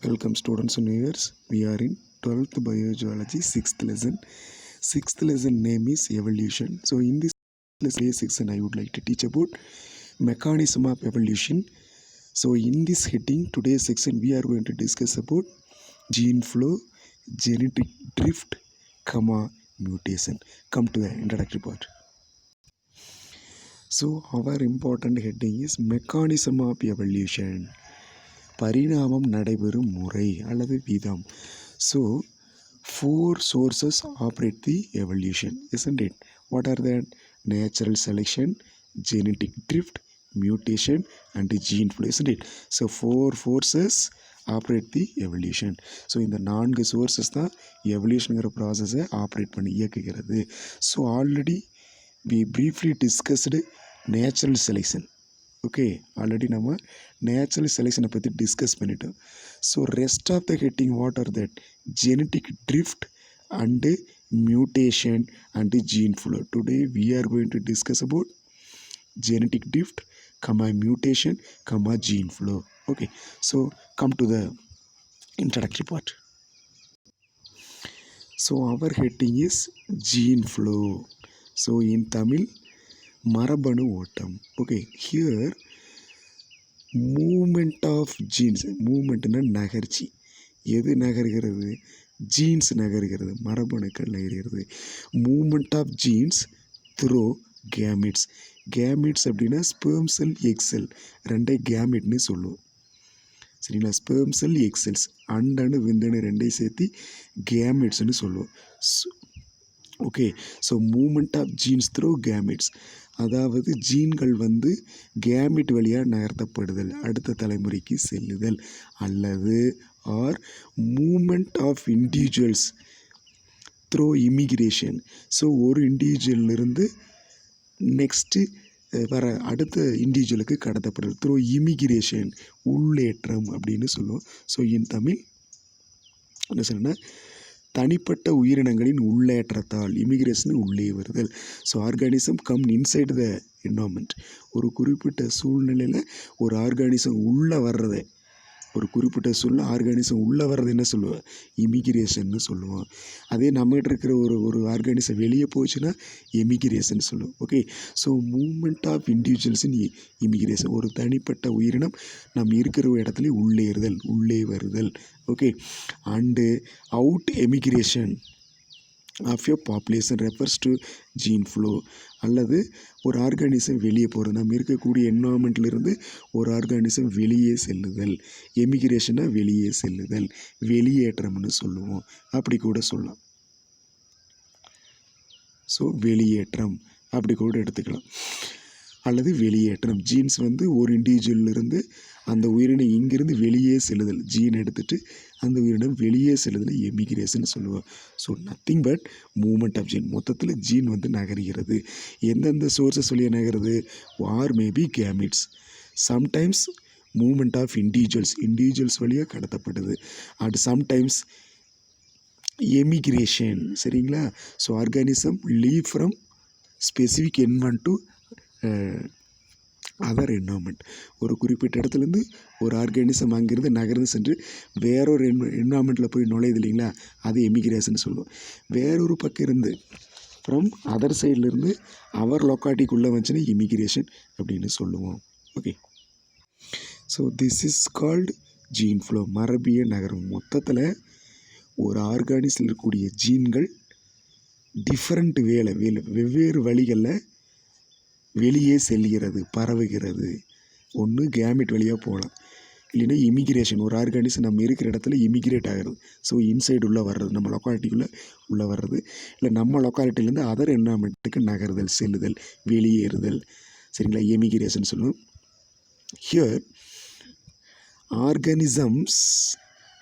Welcome students and viewers. We are in 12th Biogeology 6th lesson. 6th lesson name is evolution. So in this section I would like to teach about mechanism of evolution. So in this heading today's section we are going to discuss about gene flow, genetic drift, mutation. Come to the introductory part. So our important heading is mechanism of evolution. பரிணாமம் நடைபெறும் முறை அல்லது விதம். So, 4 sources operate the evolution, isn't it? What are that? Natural selection, genetic drift, mutation, and gene flow, isn't it? So, 4 forces operate the evolution. So, இந்த 4 sources தான் evolutionங்கிற ப்ராசஸை operate பண்ணி இயக்குகிறது. So, already we briefly discussed natural selection. Okay, already நம்ம natural செலெக்ஷனை பற்றி discuss பண்ணிட்டோம். So rest of the heading what are that? Genetic drift and mutation and gene flow. Today we are going to discuss about genetic drift, mutation, gene flow. Okay, so come to the introductory part. So our heading is gene flow. So in Tamil, மரபணு ஓட்டம். Okay, here movement of genes. மூமெண்ட்னா நகர்ச்சி. எது நகர்கிறது? Genes நகர்கிறது, மரபணுக்கள் நகர்கிறது. Movement of genes through gametes. Gametes அப்படின்னா ஸ்பெர்ம் செல், எக் செல் ரெண்டே கேமிட்னு சொல்லுவோம். சரிங்களா? ஸ்பெர்ம் செல், எக் செல்ஸ், அண்டனு விந்தணு ரெண்டையும் சேர்த்து கேமிட்ஸ்னு சொல்லுவோம். Okay, so movement of genes through gametes, அதாவது ஜீன்கள் கேமிட் வழியாக நகர்த்தப்படுதல், அடுத்த தலைமுறைக்கு செல்லுதல். அல்லது or movement of individuals through immigration. So ஒரு இண்டிவிஜுவலிருந்து நெக்ஸ்ட்டு வர அடுத்த இண்டிவிஜுவலுக்கு கடத்தப்படுதல் த்ரோ இமிகிரேஷன், உள்ளேற்றம் அப்படின்னு சொல்லுவோம். ஸோ இன் தமிழ் என்ன சொன்னா, தனிப்பட்ட உயிரினங்களின் உள்ளேற்றத்தால், இமிகிரேஷன் உள்ளே வருதல். So organism come inside the environment. ஒரு குறிப்பிட்ட சூழ்நிலையில் ஒரு ஆர்கானிசம் உள்ளே வர்றதை, ஒரு குறிப்பிட்ட சூழ்நிலை ஆர்கானிசம் உள்ளே வர்றது என்ன சொல்லுவோம்? இமிகிரேஷன்னு சொல்லுவோம். அதே நம்மகிட்ட இருக்கிற ஒரு ஆர்கானிசம் வெளியே போச்சுன்னா எமிகிரேஷன் சொல்லுவோம். Okay, so movement of individuals in immigration, ஒரு தனிப்பட்ட உயிரினம் நம்ம இருக்கிற இடத்துல உள்ளேறுதல், உள்ளே வருதல். Okay, and out emigration of your population refers to gene flow. அல்லது ஒரு ஆர்கானிசம் வெளியே போகிறது, நம்ம இருக்கக்கூடிய என்வாயர்மெண்ட்லேருந்து ஒரு ஆர்கானிசம் வெளியே செல்லுதல், எமிகிரேஷனாக வெளியே செல்லுதல், வெளியேற்றம்னு சொல்லுவோம். அப்படி கூட சொல்லலாம். ஸோ வெளியேற்றம் அப்படி கூட எடுத்துக்கலாம். அல்லது வெளியேற்றம், ஜீன்ஸ் ஒரு இண்டிவிஜுவலிருந்து அந்த உயிரினம் இங்கிருந்து வெளியே செல்லுதல், ஜீன் எடுத்துகிட்டு அந்த உயிரினம் வெளியே செல்லுதல் எமிகிரேஷன் சொல்லுவோம். So nothing but movement of gene. மொத்தத்தில் ஜீன் நகர்கிறது. எந்தெந்த சோர்ஸஸ் வழியாக நகருது? Or maybe gametes, sometimes movement of individuals வழியாக கடத்தப்படுது. And sometimes emigration. சரிங்களா? So organism leave from specific environment to other environment. ஒரு குறிப்பிட்ட இடத்துலேருந்து ஒரு ஆர்கானிசம் அங்கேருந்து நகர்ந்து சென்று வேறொரு என்வாயர்மெண்ட்டில் போய் நுழையுது இல்லைங்களா, அது எமிகிரேஷன் சொல்லுவோம். வேறொரு பக்கம் இருந்து ஃப்ரம் அதர் சைட்லேருந்து அவர் லொக்காலிட்டிக்குள்ளே வந்துச்சுன்னா இமிகிரேஷன் அப்படின்னு சொல்லுவோம். Okay, so this is called gene flow, மரபிய நகரம். மொத்தத்தில் ஒரு ஆர்கானிஸில் இருக்கக்கூடிய ஜீன்கள் டிஃப்ரெண்ட் வெவ்வேறு வழிகளில் வெளியே செல்கிறது, பரவுகிறது. ஒன்று கேமிட் வழியாக போகலாம், இல்லைன்னா இமிகிரேஷன், ஒரு ஆர்கானிசம் நம்ம இருக்கிற இடத்துல இமிகிரேட் ஆகிறது. ஸோ இன்சைடு உள்ளே வர்றது, நம்ம லொக்காலிட்டிக்குள்ளே உள்ளே வர்றது, இல்லை நம்ம லொக்காலிட்டிலேருந்து அதர் என்வாயர்மெண்ட்டுக்கு நகர்தல், செல்லுதல், வெளியேறுதல். சரிங்களா? எமிகிரேஷன் சொல்லுவோம். Here organisms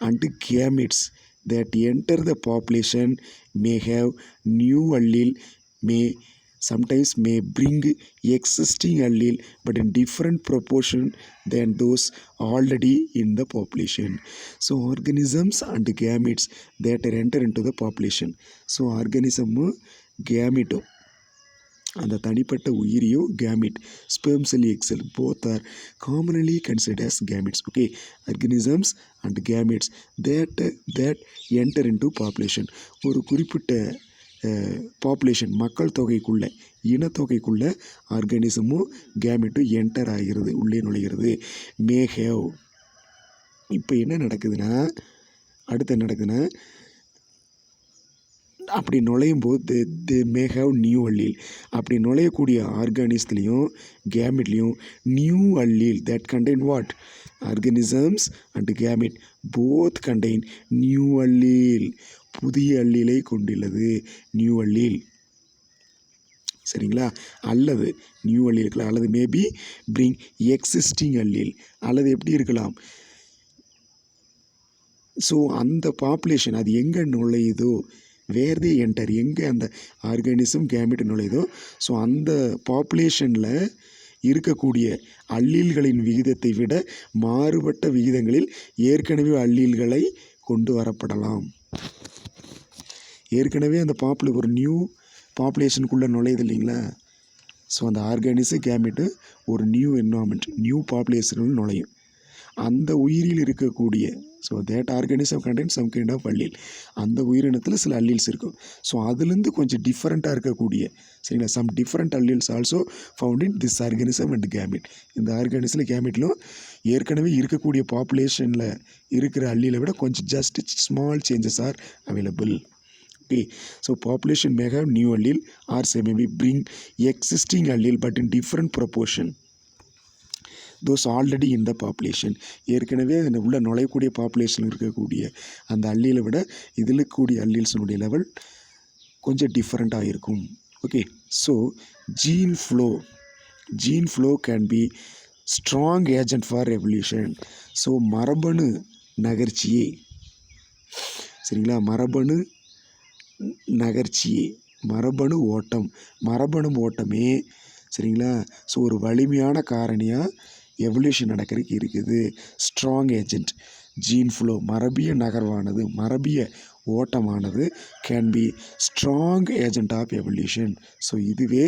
and gametes that enter the population may have new allele, sometimes may bring existing allele but in different proportion than those already in the population. So organisms and gametes that enter into the population. So organism gamete அந்த தனிப்பட்ட உயிரியோ gamete. Sperm cell egg cell both are commonly considered as gametes. Okay, organisms and gametes that enter into population. ஒரு குறிப்பிட்ட population மக்கள் தொகைக்குள்ள இனத்தொகைக்குள்ள ஆர்கானிசமும் கேமிட்டும் enter ஆகிறது, உள்ளே நுழைகிறது. May have. இப்போ என்ன நடக்குதுன்னா, அடுத்து என்ன நடக்குதுன்னா, அப்படி நுழையும் போது they may have new allele. அப்படி நுழையக்கூடிய ஆர்கானிஸ்லேயும் கேமிட்லேயும் new allele that contain what? Organisms and gamete both contain new allele. புதிய அல்லீலை கொண்டுள்ளது, நியூ அல்லீல். சரிங்களா? அல்லது நியூ அல்லீல் இருக்கலாம், அல்லது மேபி பிரிங் எக்ஸிஸ்டிங் அல்லீல், அல்லது எப்படி இருக்கலாம்? ஸோ அந்த பாப்புலேஷன் அது எங்கே நுழையுதோ, வேர் தே என்டர், எங்கே அந்த ஆர்கானிசம் கேமிட் நுழையுதோ, ஸோ அந்த பாப்புலேஷனில் இருக்கக்கூடிய அல்லீல்களின் விகிதத்தை விட மாறுபட்ட விகிதங்களில் ஏற்கனவே அல்லீல்களை கொண்டு வரப்படலாம். ஏற்கனவே அந்த ஒரு நியூ பாப்புலேஷனுக்குள்ளே நுழையுது இல்லைங்களா? ஸோ அந்த ஆர்கானிசம் கேமிட்டு ஒரு நியூ என்வாமெண்ட், நியூ பாப்புலேஷனுக்குள்ள நுழையும். அந்த உயிரில் இருக்கக்கூடிய so that organism contain some kind of allele. அந்த உயிரினத்தில் சில அல்லீல்ஸ் இருக்கும். ஸோ அதுலேருந்து கொஞ்சம் டிஃப்ரெண்ட்டாக இருக்கக்கூடிய, சரிங்களா, some different alleles also found in this organism and gamete. இந்த ஆர்கானிசம் கேமிட்லும் ஏற்கனவே இருக்கக்கூடிய பாப்புலேஷனில் இருக்கிற அல்லீலை விட கொஞ்சம் just small changes are available. Okay, so population may have new allele or say maybe bring existing allele but in different proportion. Those already in the population. ஏற்கனவே உள்ள நுழையக்கூடிய பாப்புலேஷன் இருக்கக்கூடிய அந்த அல்லீலை விட இதில் கூடிய அல்லீல்ஸனுடைய லெவல் கொஞ்சம் டிஃப்ரெண்ட்டாக இருக்கும். Okay, so gene flow can be strong agent for evolution. So மரபணு நகர்ச்சியே, சரிங்களா, மரபணு ஓட்டமே, சரிங்களா, ஸோ ஒரு வலிமையான காரணியாக எவல்யூஷன் நடக்கிறதுக்கு இருக்குது. ஸ்ட்ராங் ஏஜென்ட் ஜீன் ஃப்ளோ, மரபிய நகர்வானது, மரபிய ஓட்டமானது can be strong agent of evolution. So இதுவே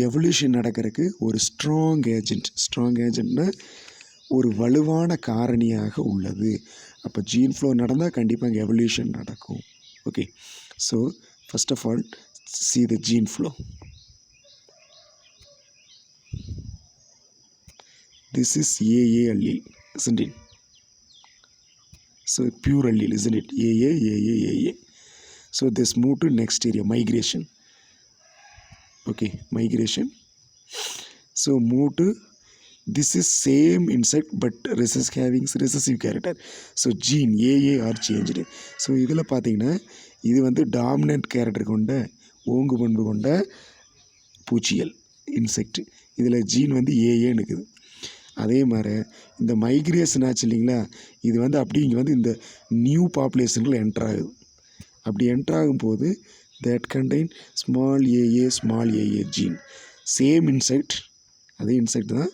எவல்யூஷன் நடக்கிறதுக்கு ஒரு ஸ்ட்ராங் ஏஜென்ட்னா ஒரு வலுவான காரணியாக உள்ளது. அப்போ ஜீன் ஃப்ளோ நடந்தால் கண்டிப்பாக அங்கே எவல்யூஷன் நடக்கும். Okay, so first of all see the gene flow. This is AA allele, isn't it? So pure allele, isn't it? AA. So this move to next area, migration. Okay, migration. So move to, this is same insect but recessive character. So gene AA are changed. So இதில் பார்த்தீங்கன்னா இது வந்து dominant character கொண்ட ஓங்கு பண்பு கொண்ட பூச்சியல் insect. இதில் gene வந்து ஏஏன்னு இருக்குது. அதே மாதிரி இந்த மைக்ரேஷன் ஆச்சு இல்லைங்களா, இது வந்து அப்படி இங்கே வந்து இந்த நியூ பாப்புலேஷனுக்குள்ள என்ட்ராகுது. அப்படி என்ட்ராகும்போது that contain small AA gene. Same insect, அதே இன்செக்ட் தான்,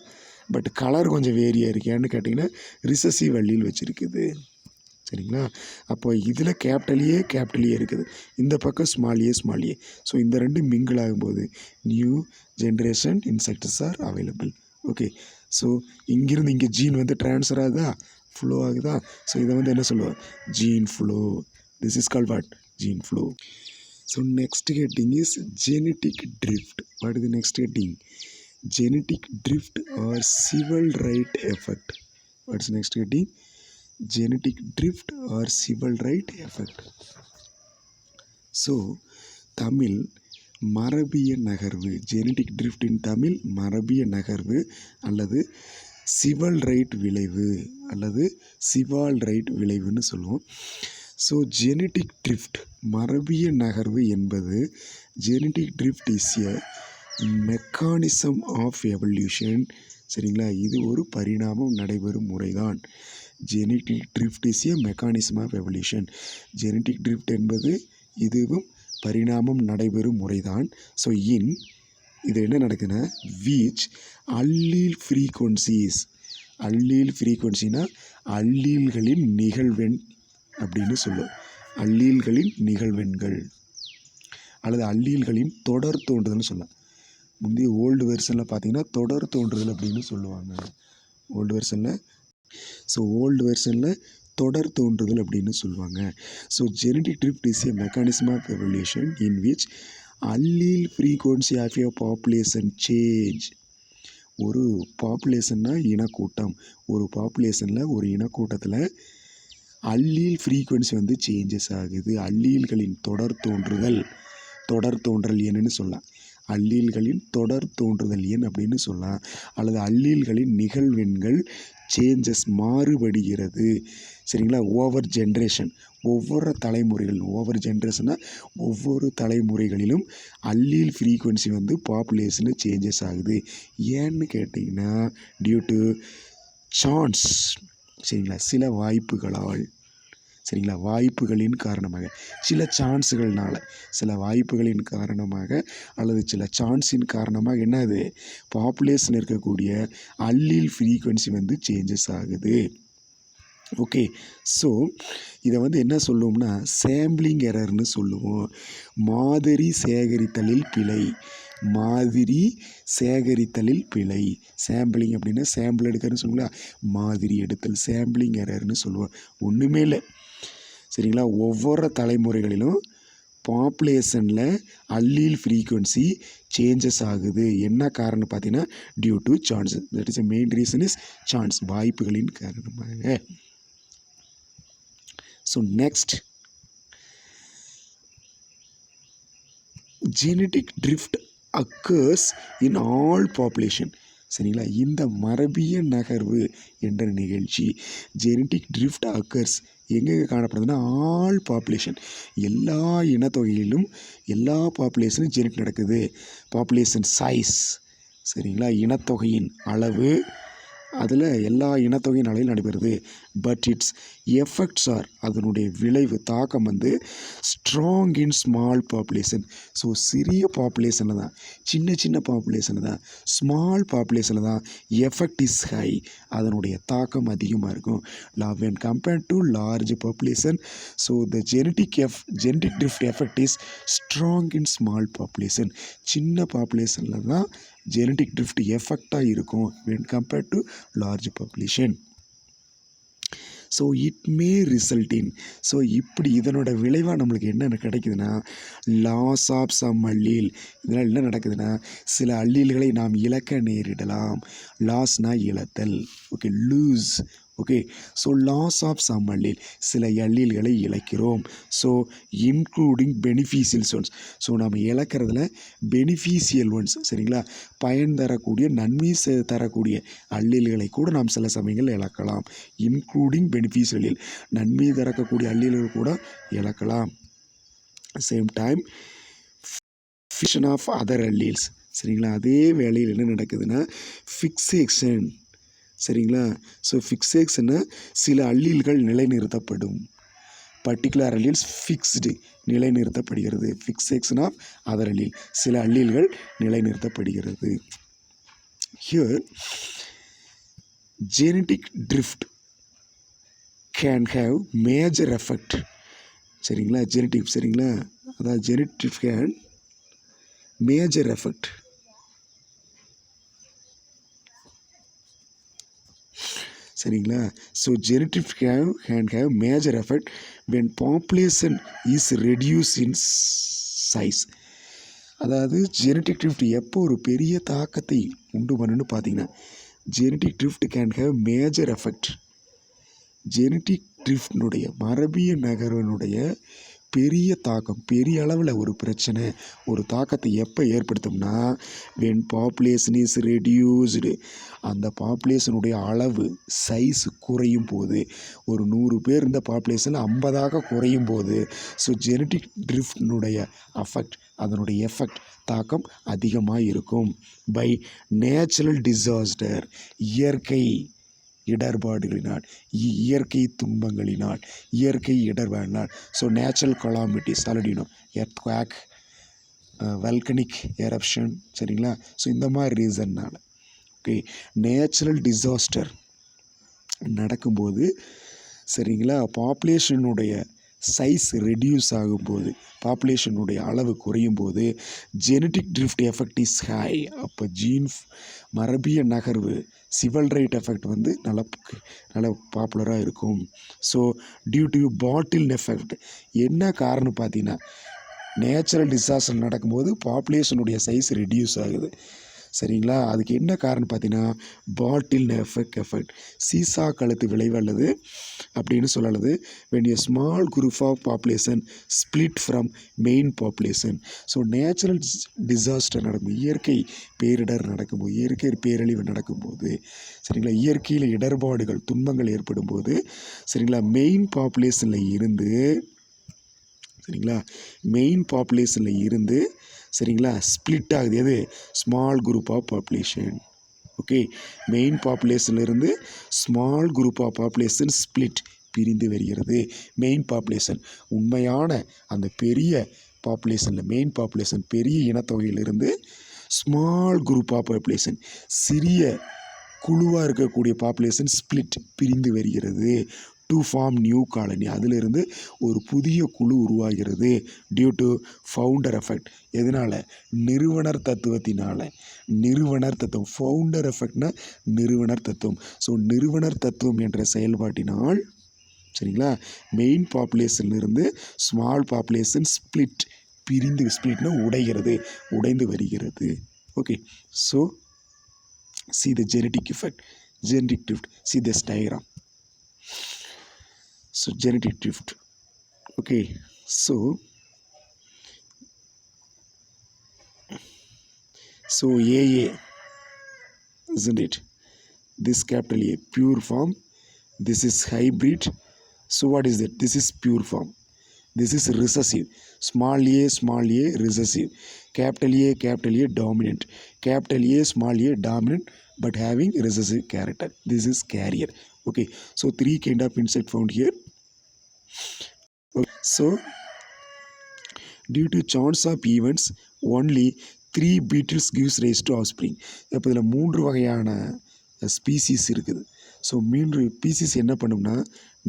பட் கலர் கொஞ்சம் வேரியாக இருக்குது. ஏன்னு கேட்டிங்கன்னா ரிசசிவ் அல்லீல் வச்சுருக்குது. சரிங்களா? அப்போ இதில் கேபிட்டல் ஏ இருக்குது, இந்த பக்கம் ஸ்மால் ஏ. ஸோ இந்த ரெண்டு மிங்கிள் ஆகும்போது new generation insects are available. Okay, so இங்கிருந்து இங்கே ஜீன் வந்து ட்ரான்ஸ்ஃபர் ஆகுதா, ஃப்ளோ ஆகுதா. ஸோ இதை வந்து என்ன சொல்லுவோம்? Gene flow. This is called what? Gene flow. So next heading is genetic drift. What is the next heading? Genetic drift or civil right effect. What's the next heading? Genetic drift or civil right effect. So Tamil மரபிய நகர்வு, genetic drift in Tamil மரபிய நகர்வு அல்லது சிவல் right விளைவு அல்லது சிவால் right விளைவுன்னு சொல்லுவோம். So genetic drift மரபிய நகர்வு என்பது, genetic drift is a mechanism of evolution. சரிங்களா? இது ஒரு பரிணாமம் நடைபெறும் முறைதான். Genetic drift is a mechanism of evolution. Genetic drift என்பது இதுவும் பரிணாமம் நடைபெறும் முறைதான். ஸோ இது என்ன நடக்குதுன்னா, வீச் அல்லீல் ஃப்ரீக்வன்சினா அல்லீல்களின் நிகழ்வெண் அப்படின்னு சொல்லுவோம். அல்லீல்களின் நிகழ்வெண்கள். அல்லது அல்லீல்களின் தொடர் தோன்றுதல்னு சொல்லலாம். முந்தைய ஓல்டு வெர்ஷனில் பார்த்தீங்கன்னா தொடர் தோன்றுதல் அப்படின்னு சொல்லுவாங்க. ஓல்டு வெர்ஷனில் தொடர் தோன்றுதல் அப்படின்னு சொல்லுவாங்க. So genetic drift is a mechanism of evolution in which allele frequency of a population change. ஒரு பாப்புலேஷன்னா இனக்கூட்டம், ஒரு பாப்புலேஷனில் ஒரு இனக்கூட்டத்தில் அல்லீல் ஃப்ரீக்வன்சி வந்து சேஞ்சஸ் ஆகுது. அல்லீல்களின் தொடர் தோன்றல் எண்ணுன்னு சொல்லலாம். அல்லீல்களின் தொடர் தோன்றுதல் எண் அப்படின்னு சொல்லலாம். அல்லது அல்லீல்களின் நிகழ்வெண்கள் சேஞ்சஸ் மாறுபடுகிறது. சரிங்களா? ஓவர் ஜென்ரேஷன், ஒவ்வொரு தலைமுறைகளிலும் அல்லீல் ஃப்ரீக்வன்சி வந்து பாப்புலேஷனில் சேஞ்சஸ் ஆகுது. ஏன்னு கேட்டிங்கன்னா டியூ டு சான்ஸ். சரிங்களா? சில வாய்ப்புகளால், சரிங்களா, வாய்ப்புகளின் காரணமாக, சில வாய்ப்புகளின் காரணமாக அல்லது சில சான்ஸின் காரணமாக என்னது பாப்புலேஷன் இருக்கக்கூடிய அல்லீல் ஃப்ரீக்வன்சி வந்து சேஞ்சஸ் ஆகுது. ஓகே, ஸோ இதை வந்து என்ன சொல்லுவோம்னா சாம்பிளிங் எரர்னு சொல்லுவோம். மாதிரி சேகரித்தலில் பிழை. சாம்பிளிங் அப்படின்னா சாம்பிள் எடுக்கிறன்னு சொல்லுங்களா, மாதிரி எடுத்தல், சாம்பிளிங் எரர்னு சொல்லுவோம். ஒன்றுமே இல்லை. சரிங்களா? ஒவ்வொரு தலைமுறைகளிலும் பாப்புலேஷனில் அல்லீல் ஃப்ரீக்வன்சி சேஞ்சஸ் ஆகுது. என்ன காரணம் பார்த்தீங்கன்னா due to chance. That is main reason is chance, வாய்ப்புகளின் காரணமாக. So next, genetic drift occurs in all population. சரிங்களா? இந்த மரபிய நகர்வு என்ற நிகழ்ச்சி ஜெனடிக் ட்ரிஃப்ட் அக்கர்ஸ் எங்கே காணப்படுதுன்னா ஆல் பாப்புலேஷன், எல்லா இனத்தொகையிலும், எல்லா பாப்புலேஷனும் ஜெனடிக் நடக்குது. பாப்புலேஷன் சைஸ், சரிங்களா, இனத்தொகையின் அளவு, அதில் எல்லா இனத்தொகையின் அளவில் நடைபெறுது. பட் இட்ஸ் எஃபெக்ட்ஸ் ஆர், அதனுடைய விளைவு தாக்கம் வந்து strong in small population. So சிறிய பாப்புலேஷனில் தான், சின்ன பாப்புலேஷனில் தான், ஸ்மால் பாப்புலேஷனில் தான் எஃபெக்ட் இஸ் ஹை, அதனுடைய தாக்கம் அதிகமாக இருக்கும். When compared to large population, so the genetic drift effect is strong in small population. சின்ன பாப்புலேஷனில் தான் ஜெனடிக் ட்ரிஃப்ட் எஃபெக்டாக இருக்கும் when compared to large population. So it may result in, so இப்படி இதனோட விளைவாக நம்மளுக்கு என்ன கிடைக்குதுன்னா லாஸ் ஆஃப் சம் அல்லீல். இதனால் என்ன நடக்குதுன்னா சில அல்லீல்களை நாம் இழக்க நேரிடலாம். லாஸ்னா இழத்தல், okay, lose. Okay, so loss of some allele, சில அல்லீல்களை இழக்கிறோம். So including beneficial ones, so நம்ம இழக்கிறதுல பெனிஃபிஷியல் ஒன்ஸ், சரிங்களா, பயன் தரக்கூடிய, நன்மை தரக்கூடிய அல்லீல்களை கூட நாம் சில சமயங்கள் இழக்கலாம். இன்க்ளூடிங் பெனிஃபிஷியல் அல்லீல், நன்மை தரக்கூடிய அல்லீல்கள் கூட இழக்கலாம். Same time fixation of other alleles, சரிங்களா, அதே வேளையில் என்ன நடக்குதுன்னா ஃபிக்சேஷன், சரிங்களா. ஸோ ஃபிக்சேஷன்னா சில அல்லீல்கள் நிலைநிறுத்தப்படும். பர்டிகுலர் அல்லீல்ஸ் ஃபிக்ஸ்டு, நிலைநிறுத்தப்படுகிறது. ஃபிக்சேஷன் ஆஃப் அதர் அல்லீல், சில அல்லீல்கள் நிலைநிறுத்தப்படுகிறது. Here genetic drift can have major effect, சரிங்களா, சரிங்களா, அதாவது genetic drift can major effect, சரிங்களா. So genetic can have major effect when population is reduce in size. அதாவது genetic drift எப்போ ஒரு பெரிய தாக்கத்தை உண்டு பண்ணுன்னு பார்த்தீங்கன்னா genetic drift can have major effect. Genetic ட்ரிஃப்டினுடைய மரபிய நகர்வினுடைய பெரிய தாக்கம், பெரிய அளவில் ஒரு பிரச்சனை, ஒரு தாக்கத்தை எப்போ ஏற்படுத்தும்னா வென் பாப்புலேஷன் இஸ் ரெடியூஸ்டு, அந்த பாப்புலேஷனுடைய அளவு சைஸ் குறையும் போது, ஒரு 100 பேர் இருந்த பாப்புலேஷனில் 50ஆக குறையும் போது, ஸோ ஜெனடிக் ட்ரிஃப்டினுடைய அஃபெக்ட், அதனுடைய எஃபெக்ட், தாக்கம் அதிகமாக இருக்கும். பை நேச்சுரல் டிசாஸ்டர், இயற்கை இடர்பாடுகளினால், இயற்கை துன்பங்களினால், இயற்கை இடர்பாடினால், ஸோ நேச்சுரல் கலாமிட்டிஸ் ஆல்ரெடினோ, எர்த்குவேக், வல்கனிக் எரப்ஷன், சரிங்களா. ஸோ இந்த மாதிரி ரீசன்னால், ஓகே, நேச்சுரல் டிசாஸ்டர் நடக்கும்போது, சரிங்களா, பாப்புலேஷனுடைய சைஸ் ரெடியூஸ் ஆகும்போது, பாப்புலேஷனுடைய அளவு குறையும் போது genetic drift effect is high. அப்போ மரபிய நகர்வு சிவல் ரைட் எஃபெக்ட் வந்து நல்லா பாப்புலராக இருக்கும். So due to bottle effect என்ன காரணம் பார்த்தீங்கன்னா, நேச்சுரல் டிசாஸ்டர் நடக்கும்போது பாப்புலேஷனுடைய சைஸ் ரெடியூஸ் ஆகுது. சரிங்களா? அதுக்கு என்ன காரணம் பார்த்தீங்கன்னா, பாட்டில் எஃபெக்ட் சீசா கழுத்து விளைவு அல்லது அப்படின்னு சொல்லலது when a small group of population split from main population. So natural disaster நடக்கும், இயற்கை பேரிடர் நடக்கும்போது, இயற்கை பேரழிவு நடக்கும்போது, சரிங்களா, இயற்கையில் இடர்பாடுகள் துன்பங்கள் ஏற்படும் போது, சரிங்களா, மெயின் பாப்புலேஷனில் இருந்து, சரிங்களா, மெயின் பாப்புலேஷனில் இருந்து, சரிங்களா, ஸ்ப்ளிட் ஆகுது. எது? Small group of population. Okay, main பாப்புலேஷன்லேருந்து small group of population split பிரிந்து வருகிறது. மெயின் பாப்புலேஷன் உண்மையான அந்த பெரிய பாப்புலேஷனில், மெயின் பாப்புலேஷன் பெரிய இனத்தொகையிலிருந்து ஸ்மால் குரூப் ஆஃப் பாப்புலேஷன் சிறிய குழுவாக இருக்கக்கூடிய பாப்புலேஷன் ஸ்ப்ளிட் பிரிந்து வருகிறது. டு ஃபார்ம் நியூ காலனி, அதிலிருந்து ஒரு புதிய குழு உருவாகிறது. Due to founder effect. எதனால்? நிறுவனர் தத்துவத்தினால. நிறுவனர் தத்துவம், ஃபவுண்டர் எஃபெக்ட்னா நிறுவனர் தத்துவம். ஸோ நிறுவனர் தத்துவம் என்ற செயல்பாட்டினால், சரிங்களா, மெயின் பாப்புலேஷன்லேருந்து ஸ்மால் பாப்புலேஷன் ஸ்ப்ளிட் பிரிந்து, ஸ்ப்ளிட்னா உடைந்து வருகிறது. Okay, so see the genetic effect, genetic drift, see this diagram. So genetic drift. Okay, so AA, isn't it? This capital A, pure form. This is hybrid. So what is that? This is pure form. This is recessive. Small a recessive. Capital A dominant. Capital A, small a dominant but having recessive character. This is carrier. Okay, so 3 kind of insect found here. Okay, so due to chance of events only 3 beetles gives rise to offspring. இப்போ இதில் 3 வகையான species இருக்குது. So 3 species என்ன பண்ணும்னா,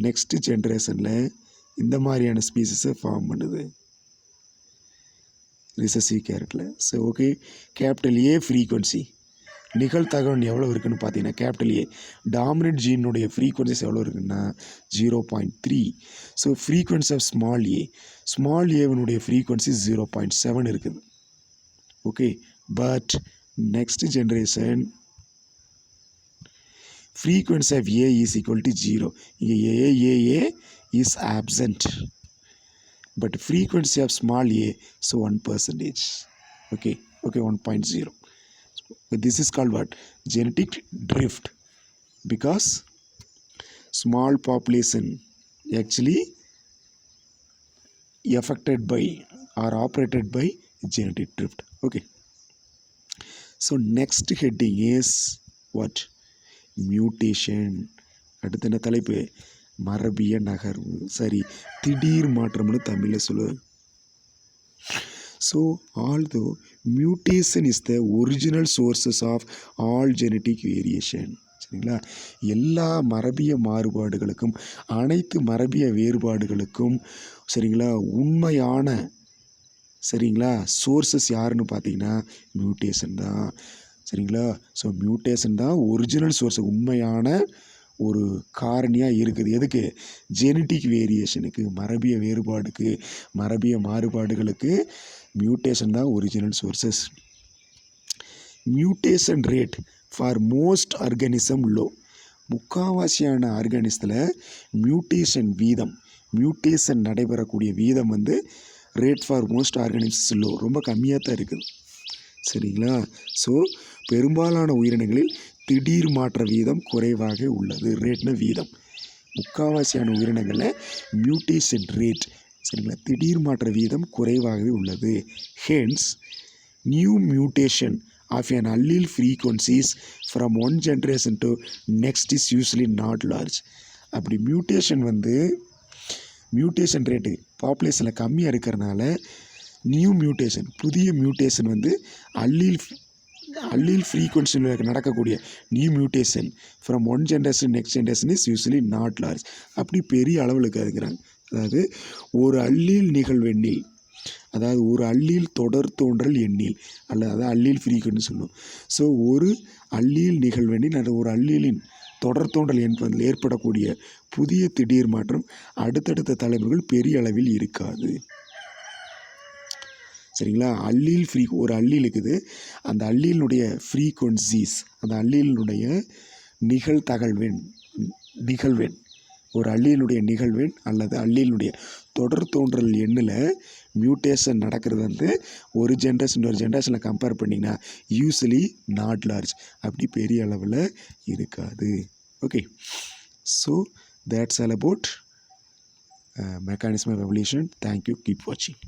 next ஜென்ரேஷனில் இந்த மாதிரியான ஸ்பீசிஸை ஃபார்ம் பண்ணுது ரிசசிவ் கேரக்டரில். So okay, capital A frequency நிகழ்தகவன் எவ்வளோ இருக்குதுன்னு பார்த்தீங்கன்னா, கேபிட்டல் ஏ டாமினன்ட் ஜீனுடைய ஃப்ரீக்வன்சிஸ் எவ்வளோ இருக்குன்னா 0.3. ஸோ ஃப்ரீக்வன்சி ஆஃப் ஸ்மால் ஏவனுடைய ஃப்ரீக்வன்சி 0.7 இருக்குது. Okay, but next generation frequency of A is equal to 0. A is absent, but frequency of small a, so 1%. Okay, 1.0. This is called what? Genetic drift, because small population actually affected by or operated by genetic drift. Okay, so next heading is what? Mutation. அடுத்த என்ன தலைப்பு? மரபிய நகர்வு. சரி, திடீர் மாற்றம்னு தமிழில் சொல்லுவார். So although mutation is the original sources of all genetic variation. சரிங்களா, எல்லா மரபிய மாறுபாடுகளுக்கும், அனைத்து மரபிய வேறுபாடுகளுக்கும், சரிங்களா, உண்மையான, சரிங்களா, சோர்சஸ் யாருன்னு பார்த்தீங்கன்னா மியூட்டேஷன் தான். சரிங்களா, ஸோ மியூட்டேஷன் தான் ஒரிஜினல் சோர்ஸ், உண்மையான ஒரு காரணியாக இருக்குது. எதுக்கு? ஜெனட்டிக் வேரியேஷனுக்கு, மரபிய வேறுபாடுக்கு, மரபிய மாறுபாடுகளுக்கு மியூட்டேஷன் தான் original sources. Mutation rate for most organism low. முக்கால்வாசியான ஆர்கானிசத்தில் மியூட்டேஷன் வீதம், மியூட்டேஷன் நடைபெறக்கூடிய வீதம் வந்து rate for most organisms low, ரொம்ப கம்மியாக தான் இருக்குது. சரிங்களா, ஸோ பெரும்பாலான உயிரினங்களில் திடீர் மாற்ற வீதம் குறைவாக உள்ளது. ரேட்னா வீதம். முக்கால்வாசியான உயிரினங்களில் மியூட்டேஷன் ரேட், சரிங்களா, திடீர் மாற்ற வீதம் குறைவாகவே உள்ளது. Hence new mutation of an allele frequencies from one generation to next is usually not large. அப்படி மியூட்டேஷன் ரேட்டு பாப்புலேஷனில் கம்மியாக இருக்கிறனால நியூ மியூட்டேஷன், புதிய மியூட்டேஷன் வந்து allele ஃப்ரீக்வன்சியில் நடக்கக்கூடிய new mutation from one generation next generation is usually not large. அப்படி பெரிய அளவில் இருக்காதுங்கிறாங்க. அதாவது ஒரு அல்லீல் நிகழ்வெண்ணில், அதாவது ஒரு அல்லீல் தொடர் தோன்றல் எண்ணில் அல்லது அதாவது அல்லீல் ஃப்ரீக்வன்சி சொல்லுவோம். ஸோ ஒரு அல்லீல் நிகழ்வெண்ணில் அல்லது ஒரு அல்லீலின் தொடர் தோன்றல் என்பதில் ஏற்படக்கூடிய புதிய திடீர் மாற்றம் அடுத்தடுத்த தலைமுறைகள் பெரிய அளவில் இருக்காது. சரிங்களா? ஒரு அல்லீல் இருக்குது. அந்த அல்லீலினுடைய ஃப்ரீக்வன்சிஸ், அந்த அல்லீலினுடைய நிகழ்வெண் ஒரு அல்லீலுடைய நிகழ்வெண் அல்லது அல்லீலுடைய தொடர் தோன்றல் எண்ணில் மியூட்டேஷன் நடக்கிறது ஒரு ஜென்ரேஷன் ஒரு ஜென்ரேஷனில் கம்பேர் பண்ணிங்கன்னா யூஸ்வலி நாட் லார்ஜ், அப்படி பெரிய அளவில் இருக்காது. Okay, so that's all about mechanism of evolution. Thank you, keep வாட்சிங்.